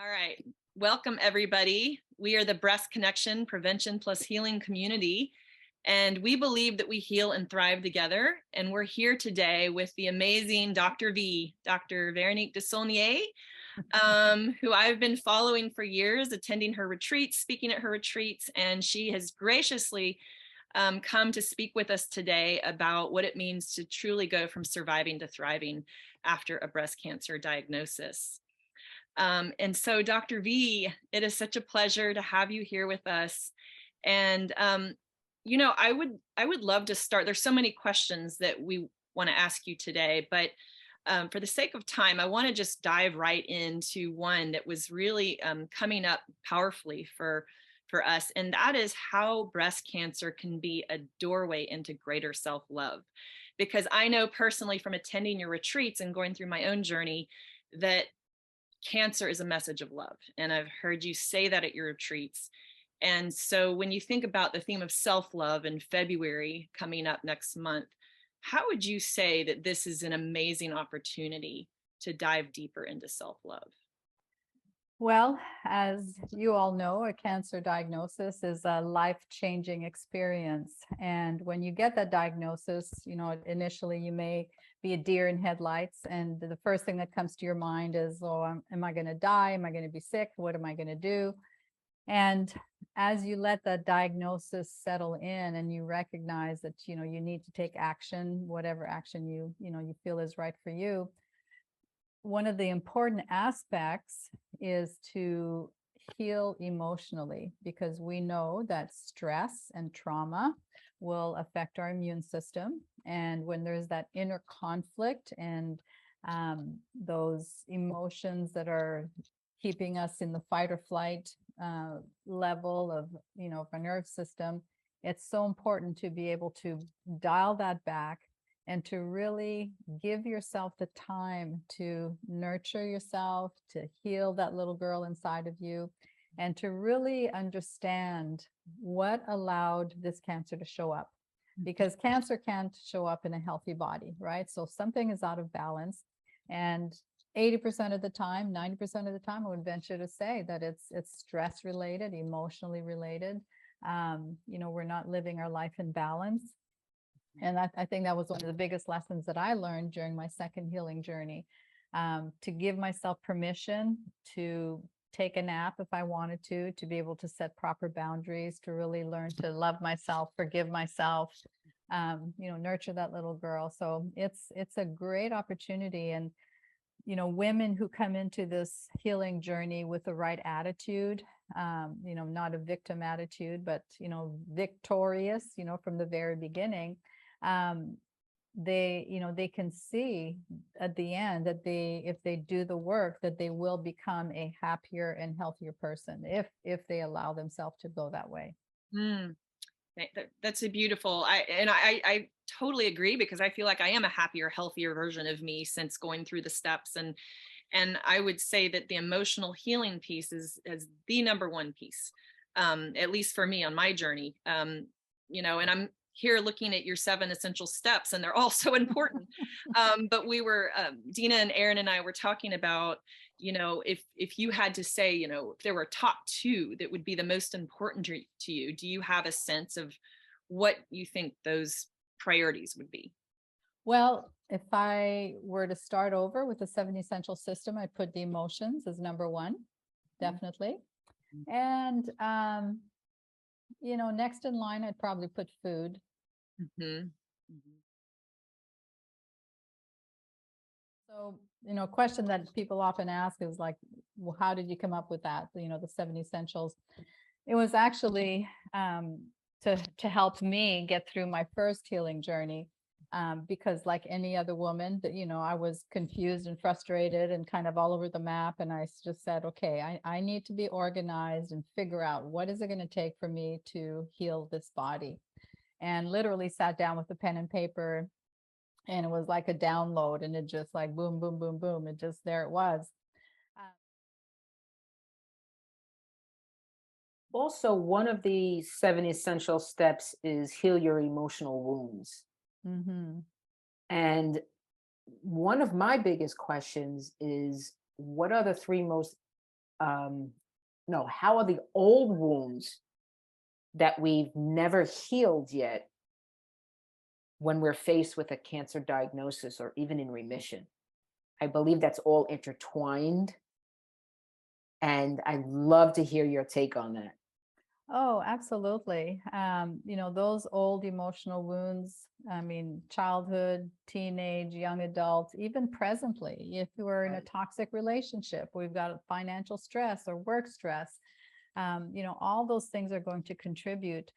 All right. Welcome, everybody. We are the Breast Connection Prevention Plus Healing community, and we believe that we heal and thrive together. And we're here today with the amazing Dr. V, Dr. Véronique Desaulniers, who I've been following for years, attending her retreats, speaking at her retreats, and she has graciously come to speak with us today about what it means to truly go from surviving to thriving after a breast cancer diagnosis. And so, Dr. V, it is such a pleasure to have you here with us. And I would love to start. There's so many questions that we want to ask you today, but for the sake of time, I want to just dive right into one that was really coming up powerfully for us, and that is how breast cancer can be a doorway into greater self-love. Because I know personally from attending your retreats and going through my own journey that cancer is a message of love. And I've heard you say that at your retreats. And so when you think about the theme of self-love in February coming up next month, how would you say that this is an amazing opportunity to dive deeper into self-love? Well, as you all know, a cancer diagnosis is a life-changing experience. And when you get that diagnosis, initially you may be a deer in headlights. And the first thing that comes to your mind is, oh, am I going to die? Am I going to be sick? What am I going to do? And as you let the diagnosis settle in and you recognize that, you need to take action, whatever action you feel is right for you, one of the important aspects is to heal emotionally, because we know that stress and trauma will affect our immune system. And when there's that inner conflict and those emotions that are keeping us in the fight or flight level of, our nerve system, it's so important to be able to dial that back and to really give yourself the time to nurture yourself, to heal that little girl inside of you, and to really understand what allowed this cancer to show up. Because cancer can't show up in a healthy body, right? So something is out of balance. And 80% of the time, 90% of the time, I would venture to say that it's stress related, emotionally related. We're not living our life in balance. And I think that was one of the biggest lessons that I learned during my second healing journey, to give myself permission to take a nap if I wanted to be able to set proper boundaries, to really learn to love myself, forgive myself, nurture that little girl. So it's a great opportunity. And, women who come into this healing journey with the right attitude, not a victim attitude, but, victorious, from the very beginning, they can see at the end that if they do the work, that they will become a happier and healthier person if they allow themselves to go that way. Mm, that's a beautiful. I totally agree, because I feel like I am a happier, healthier version of me since going through the steps. And I would say that the emotional healing piece is the number one piece, at least for me on my journey. And I'm here looking at your 7 essential steps, and they're all so important. But we were, Dina and Aaron and I were talking about, if you had to say, if there were top 2 that would be the most important to you, do you have a sense of what you think those priorities would be? Well, if I were to start over with the 7 essential system, I'd put the emotions as number 1, definitely. And, next in line, I'd probably put food. Mm-hmm. So, a question that people often ask is like, well, how did you come up with that? The 7 essentials. It was actually to help me get through my first healing journey. Because like any other woman that, I was confused and frustrated and kind of all over the map. And I just said, okay, I need to be organized and figure out what is it going to take for me to heal this body. And literally sat down with a pen and paper, and it was like a download, and it just like boom, boom, boom, boom. It just, there it was. Also, one of the 7 essential steps is heal your emotional wounds. Mm-hmm. And one of my biggest questions is, what are the 3 most no, how are the old wounds that we've never healed yet when we're faced with a cancer diagnosis or even in remission? I believe that's all intertwined. And I'd love to hear your take on that. Oh, absolutely. Those old emotional wounds, I mean, childhood, teenage, young adult, even presently, if we're in a Right. toxic relationship, we've got financial stress or work stress, all those things are going to contribute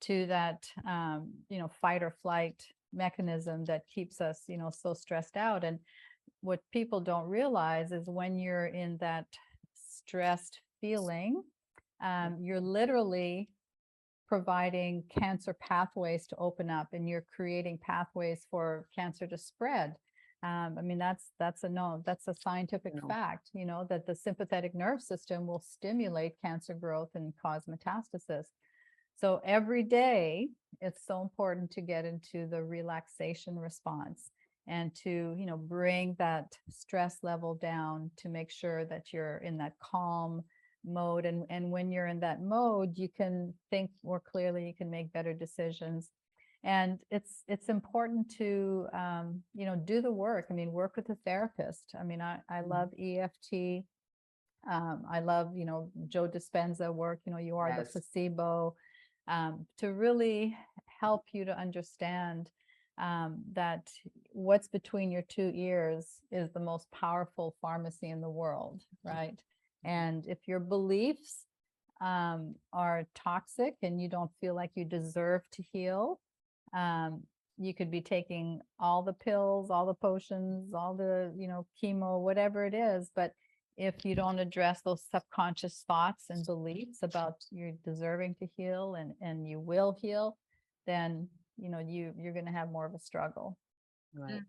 to that, fight or flight mechanism that keeps us, so stressed out. And what people don't realize is when you're in that stressed feeling, you're literally providing cancer pathways to open up, and you're creating pathways for cancer to spread. I mean, that's a scientific No. fact, that the sympathetic nerve system will stimulate cancer growth and cause metastasis. So every day, it's so important to get into the relaxation response and to, bring that stress level down to make sure that you're in that calm mode. And when you're in that mode, you can think more clearly, you can make better decisions. And it's important to, do the work. I mean, work with a therapist. I mean, I love EFT. I love, Joe Dispenza work, you are the Yes. placebo, to really help you to understand that what's between your two ears is the most powerful pharmacy in the world, right? And if your beliefs are toxic and you don't feel like you deserve to heal, you could be taking all the pills, all the potions, all the, chemo, whatever it is. But if you don't address those subconscious thoughts and beliefs about you're deserving to heal and you will heal, then, you're going to have more of a struggle. Right. Mm.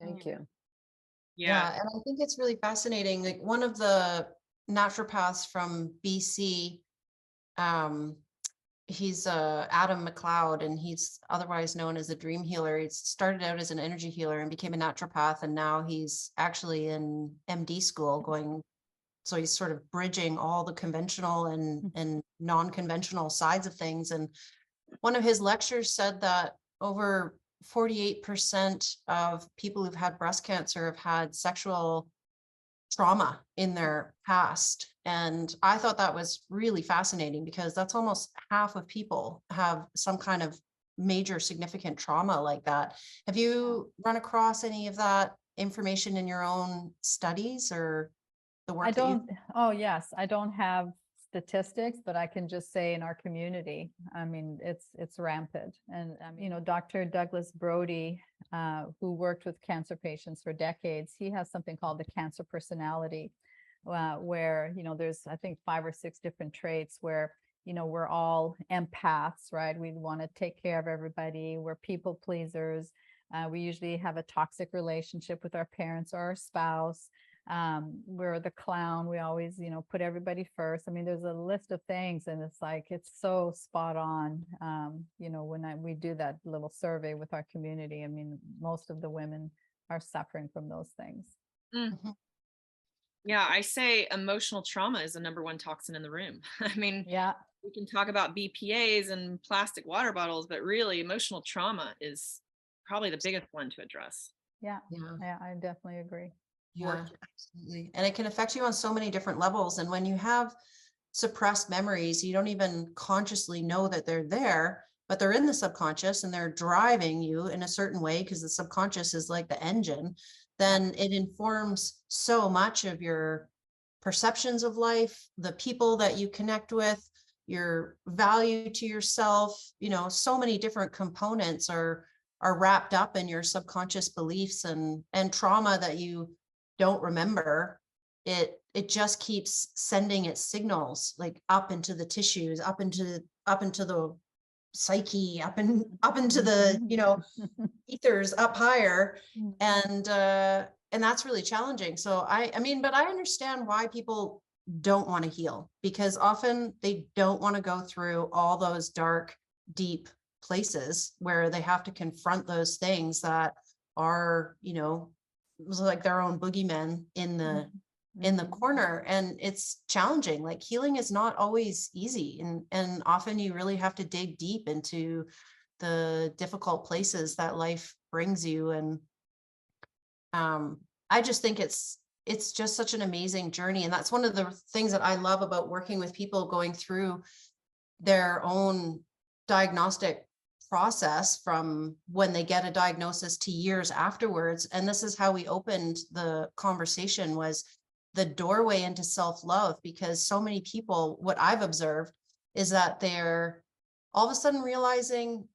Thank you. Yeah. And I think it's really fascinating. Like one of the naturopaths from BC, he's Adam McLeod, and he's otherwise known as a dream healer. He started out as an energy healer and became a naturopath, and now he's actually in MD school going. So he's sort of bridging all the conventional and non-conventional sides of things. And one of his lectures said that over 48% of people who've had breast cancer have had sexual trauma in their past. And I thought that was really fascinating because that's almost half of people have some kind of major significant trauma like that. Have you run across any of that information in your own studies or the work that you? Oh, yes, I don't have statistics, but I can just say in our community, I mean, it's rampant. And, Dr. Douglas Brody, who worked with cancer patients for decades, he has something called the cancer personality, where, there's, I think, 5 or 6 different traits where, we're all empaths, right? We want to take care of everybody. We're people pleasers. We usually have a toxic relationship with our parents or our spouse. We're the clown. We always, put everybody first. I mean, there's a list of things, and it's like, it's so spot on. When we do that little survey with our community, I mean, most of the women are suffering from those things. Mm. Yeah, I say emotional trauma is the number one toxin in the room. I mean, yeah, we can talk about BPAs and plastic water bottles, but really emotional trauma is probably the biggest one to address. Yeah, I definitely agree. Yeah, absolutely. And it can affect you on so many different levels. And when you have suppressed memories, you don't even consciously know that they're there, but they're in the subconscious and they're driving you in a certain way because the subconscious is like the engine. Then it informs so much of your perceptions of life, the people that you connect with, your value to yourself. So many different components are wrapped up in your subconscious beliefs and trauma that you don't remember. It just keeps sending its signals like up into the tissues, up into the psyche, up into the ethers up higher. And that's really challenging. So I mean, but I understand why people don't want to heal, because often they don't want to go through all those dark, deep places where they have to confront those things that are, like their own boogeymen in in the Mhm. corner, and it's challenging. Like healing is not always easy, and often you really have to dig deep into the difficult places that life brings you. And I just think it's just such an amazing journey. And that's one of the things that I love about working with people going through their own diagnostic process, from when they get a diagnosis to years afterwards. And this is how we opened the conversation, was the doorway into self-love, because so many people, what I've observed is that they're all of a sudden realizing,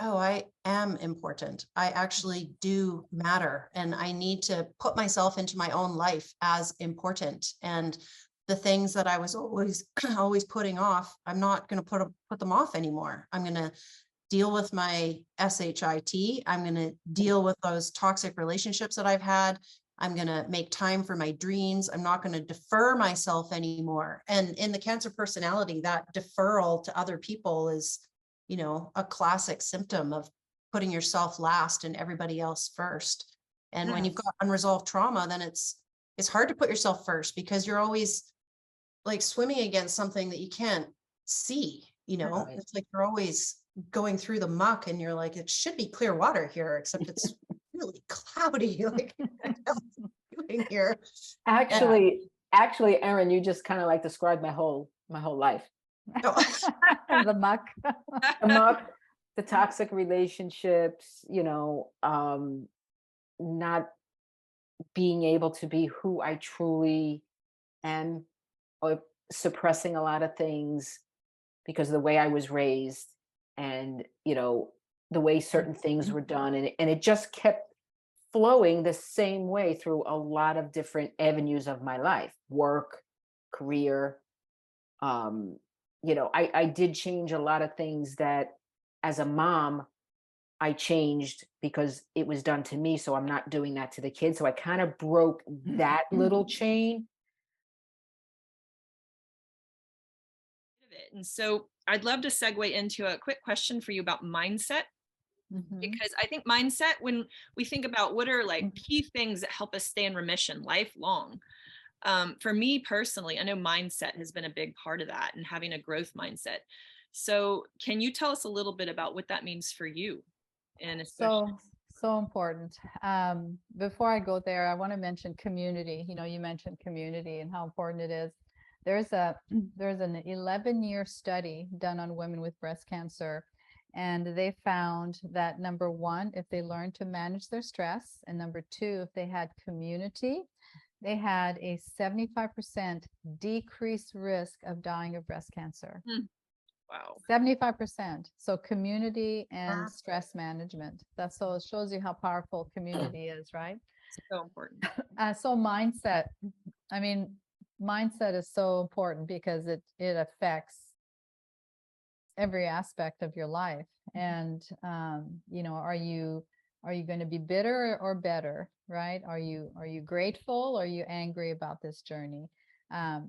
oh, I am important. I actually do matter. And I need to put myself into my own life as important. And the things that I was always always putting off, I'm not going to put them off anymore. I'm going to deal with my SHIT. I'm going to deal with those toxic relationships that I've had. I'm going to make time for my dreams. I'm not going to defer myself anymore. And in the Cancer personality, that deferral to other people is, a classic symptom of putting yourself last and everybody else first. And when you've Yes. got unresolved trauma, then it's hard to put yourself first, because you're always like swimming against something that you can't see. Right. It's like you're always going through the muck, and you're like, it should be clear water here, except it's really cloudy. Like, what else am I doing here? And Actually, Erin, you just kind of like described my whole life. The muck. The muck, the toxic relationships, not being able to be who I truly am, or suppressing a lot of things because of the way I was raised, and, the way certain things were done. And it just kept flowing the same way through a lot of different avenues of my life, work, career. I did change a lot of things that, as a mom, I changed because it was done to me. So I'm not doing that to the kids. So I kind of broke that little chain. And so I'd love to segue into a quick question for you about mindset, Mhm. because I think mindset, when we think about what are like key things that help us stay in remission lifelong, for me personally, I know mindset has been a big part of that, and having a growth mindset. So can you tell us a little bit about what that means for you? And especially, So important. Before I go there, I want to mention community. You mentioned community and how important it is. There's an 11-year study done on women with breast cancer, and they found that number one, if they learned to manage their stress, and number two, if they had community, they had a 75% decreased risk of dying of breast cancer. wow, 75%. So community and stress management. So it shows you how powerful community is, right? so important. So mindset. I mean, mindset is so important because it affects every aspect of your life. And are you going to be bitter or better, right? Are you grateful, or are you angry about this journey?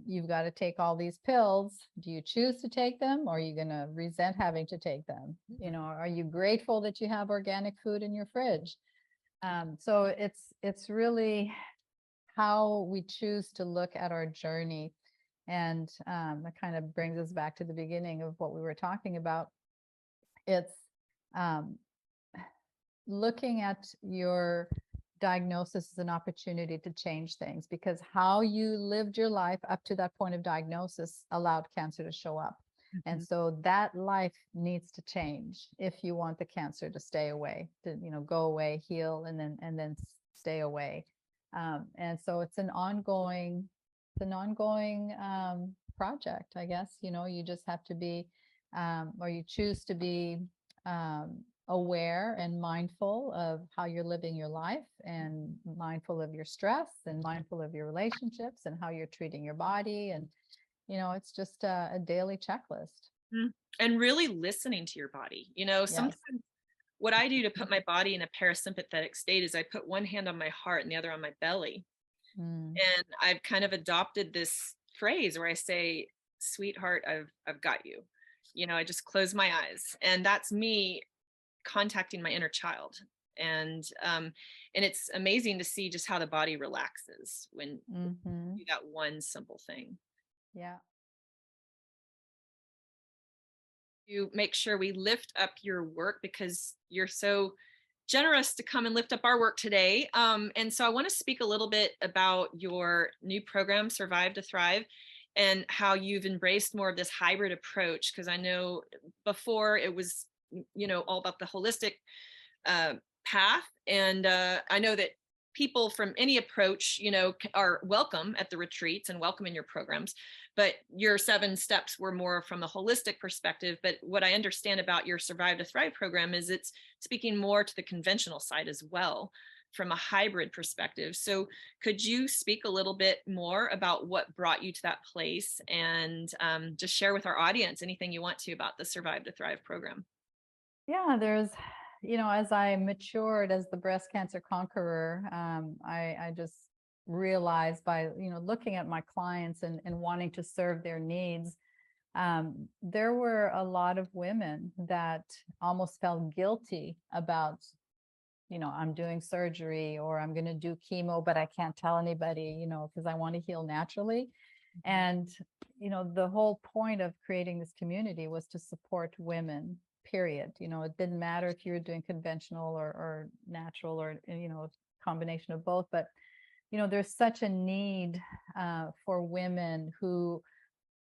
You've got to take all these pills. Do you choose to take them, or are you going to resent having to take them? Are you grateful that you have organic food in your fridge? So it's really how we choose to look at our journey. And that kind of brings us back to the beginning of what we were talking about. It's um, looking at your diagnosis as an opportunity to change things, because how you lived your life up to that point of diagnosis allowed cancer to show up. And so that life needs to change if you want the cancer to stay away, to go away, heal, and then stay away. And so it's an ongoing project, I guess. You just have to be, or you choose to be aware and mindful of how you're living your life, and mindful of your stress, and mindful of your relationships, and how you're treating your body. And it's just a daily checklist. And really listening to your body. Yes. Sometimes what I do to put my body in a parasympathetic state is I put one hand on my heart and the other on my belly. And I've kind of adopted this phrase where I say, sweetheart, I've got you. I just close my eyes, and that's me contacting my inner child. And it's amazing to see just how the body relaxes when you do that one simple thing. Yeah. To make sure we lift up your work because you're so generous to come and lift up our work today. And so I want to speak a little bit about your new program, Survive to Thrive, and how you've embraced more of this hybrid approach. Because I know before it was, all about the holistic path. And I know that people from any approach, are welcome at the retreats and welcome in your programs, but your 7 steps were more from a holistic perspective. But what I understand about your Survive to Thrive program is it's speaking more to the conventional side as well, from a hybrid perspective. So could you speak a little bit more about what brought you to that place, and just share with our audience anything you want to about the Survive to Thrive program? Yeah, there's, as I matured as the breast cancer conqueror, I just realized by, looking at my clients and wanting to serve their needs, there were a lot of women that almost felt guilty about, I'm doing surgery or I'm going to do chemo, but I can't tell anybody, because I want to heal naturally. And, the whole point of creating this community was to support women, period. It didn't matter if you were doing conventional or natural or, a combination of both. But, there's such a need for women who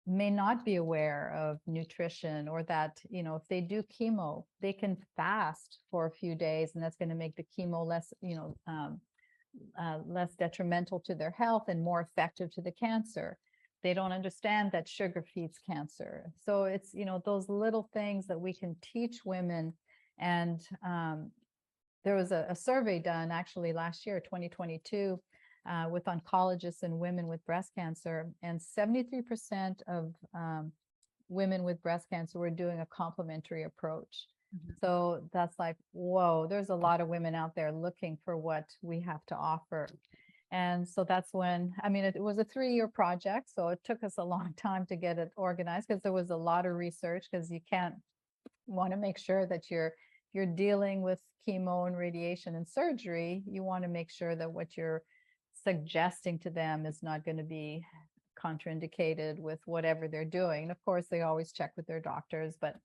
may not be aware of nutrition, or that, if they do chemo, they can fast for a few days, and that's going to make the chemo less, less detrimental to their health and more effective to the cancer. They don't understand that sugar feeds cancer. So it's, those little things that we can teach women. And there was a survey done actually last year, 2022, with oncologists and women with breast cancer, and 73% of women with breast cancer were doing a complementary approach. So that's like, whoa, there's a lot of women out there looking for what we have to offer. And so that's when, it was a 3-year project. So it took us a long time to get it organized, because there was a lot of research, because you want to make sure that you're dealing with chemo and radiation and surgery. You want to make sure that what you're suggesting to them is not going to be contraindicated with whatever they're doing. And of course, they always check with their doctors. But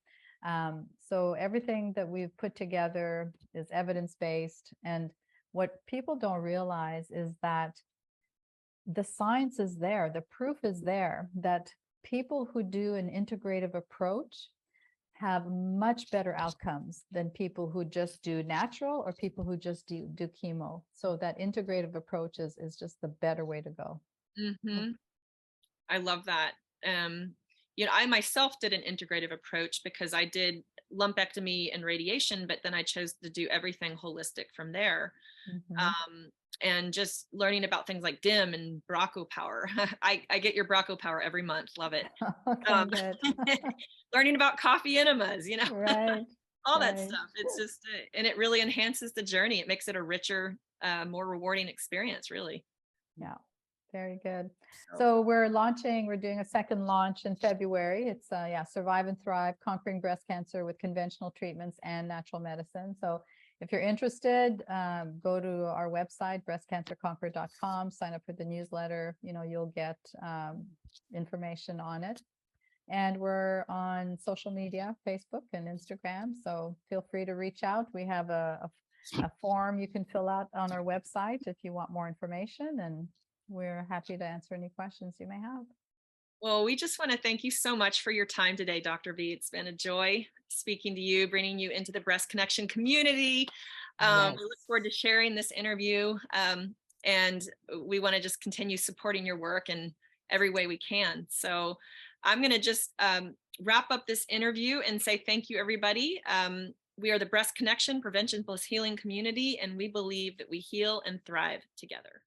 so everything that we've put together is evidence-based. And what people don't realize is that the science is there, the proof is there, that people who do an integrative approach have much better outcomes than people who just do natural or people who just do chemo. So that integrative approach is just the better way to go. I love that. I myself did an integrative approach because I did lumpectomy and radiation, but then I chose to do everything holistic from there. And just learning about things like DIM and Bracco power. I get your Bracco power every month. Love it. Okay, good. Learning about coffee enemas, Right. all that stuff. It's just, and it really enhances the journey. It makes it a richer, more rewarding experience, really. Yeah. Very good. So we're doing a second launch in February. It's Survive and Thrive, Conquering Breast Cancer with Conventional Treatments and Natural Medicine. So if you're interested, go to our website, breastcancerconqueror.com, sign up for the newsletter. You'll get information on it. And we're on social media, Facebook and Instagram. So feel free to reach out. We have a form you can fill out on our website if you want more information, and we're happy to answer any questions you may have. Well, we just want to thank you so much for your time today, Dr. V. It's been a joy speaking to you, bringing you into the Breast Connection community. Yes. We look forward to sharing this interview, and we want to just continue supporting your work in every way we can. So I'm going to just wrap up this interview and say thank you, everybody. We are the Breast Connection Prevention Plus Healing community, and we believe that we heal and thrive together.